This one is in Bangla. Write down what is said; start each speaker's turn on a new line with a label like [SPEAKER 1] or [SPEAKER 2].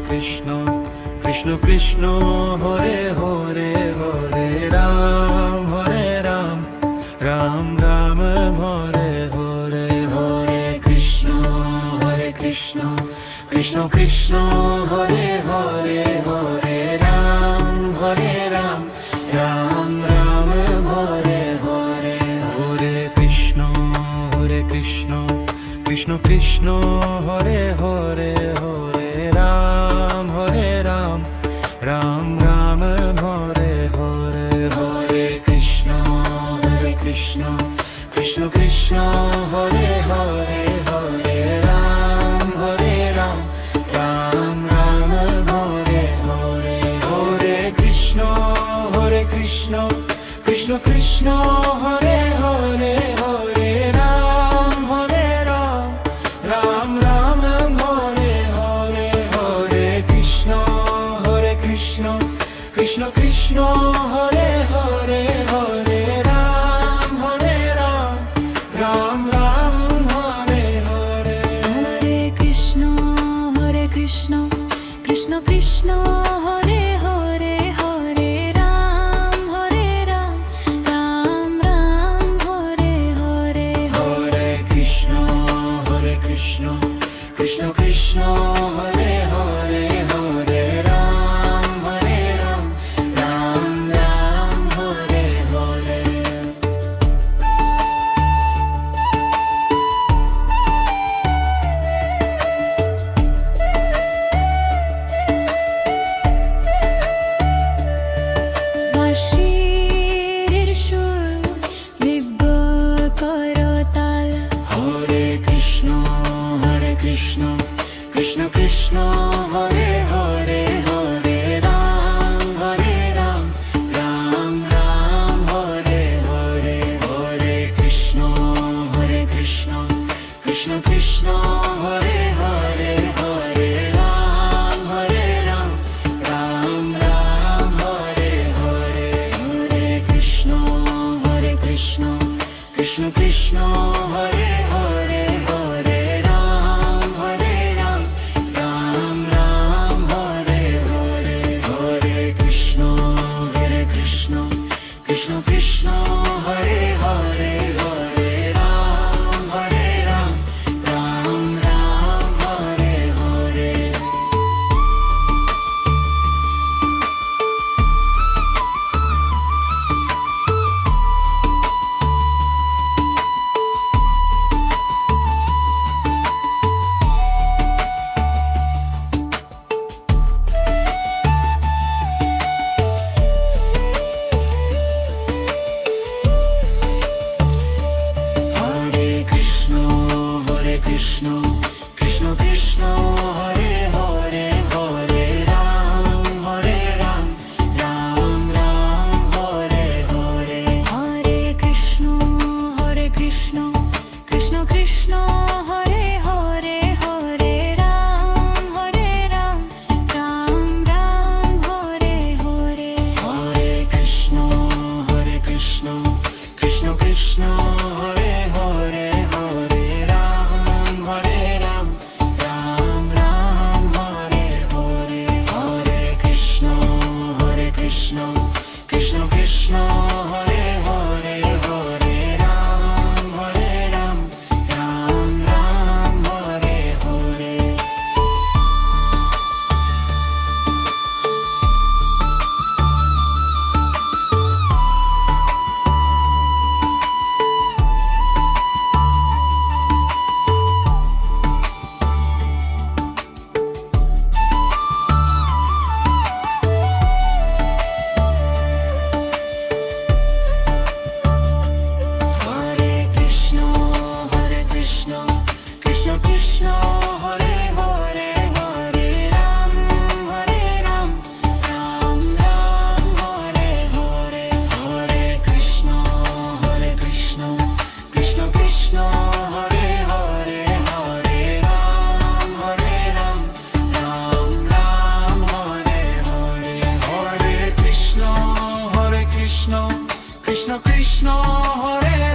[SPEAKER 1] কৃষ্ণ কৃষ্ণ কৃষ্ণ হরে হরে হরে রাম রাম রাম হরে হরে হরে কৃষ্ণ কৃষ্ণ কৃষ্ণ হরে হরে হরে রাম রাম রাম হরে হরে হরে কৃষ্ণ কৃষ্ণ কৃষ্ণ হরে হরে হরে রাম রাম রাম হরে হরে হরে কৃষ্ণ কৃষ্ণ কৃষ্ণ হরে হরে হরে রাম রাম রাম হরে হরে হরে কৃষ্ণ কৃষ্ণ কৃষ্ণ হরে হরে হরে রাম রাম রাম হরে হরে হরে কৃষ্ণ কৃষ্ণ কৃষ্ণ হরে হরে হরে রাম রাম রাম হরে হরে
[SPEAKER 2] হরে কৃষ্ণ কৃষ্ণ কৃষ্ণ হরে হরে হরে রাম রাম রাম হরে হরে
[SPEAKER 1] হরে কৃষ্ণ কৃষ্ণ কৃষ্ণ হরে হরে হরে রাম রাম রাম হরে হরে
[SPEAKER 2] বাঁশির সুর দিব্য করতাল
[SPEAKER 1] হরে কৃষ্ণ কৃষ্ণ কৃষ্ণ হরে হরে হরে রাম রাম রাম হরে হরে হরে কৃষ্ণ কৃষ্ণ হরে হরে হরে রাম রাম রাম হরে হরে হরে কৃষ্ণ কৃষ্ণ হরে হরে হরে রাম রাম রাম হরে হরে হরে কৃষ্ণ কৃষ্ণ হরে হরে হরে রাম রাম রাম হরে হরে হরে কৃষ্ণ কৃষ্ণ কৃষ্ণ হরে হরে হরে রাম রাম রাম হরে হরে
[SPEAKER 2] হরে কৃষ্ণ কৃষ্ণ কৃষ্ণ হরে হরে হরে রাম রাম রাম হরে হরে
[SPEAKER 1] হরে কৃষ্ণ কৃষ্ণ কৃষ্ণ হরে হরে হরে রাম রাম রাম হরে হরে হরে কৃষ্ণ কৃষ্ণ কৃষ্ণ হরে হরে হরে রাম রাম রাম হরে হরে হরে কৃষ্ণ কৃষ্ণ হরে হরে হরে রাম রাম রাম হরে হরে হরে কৃষ্ণ কৃষ্ণ হরে হরে হরে রাম রাম রাম হরে হরে হরে কৃষ্ণ কৃষ্ণ কৃষ্ণ হরে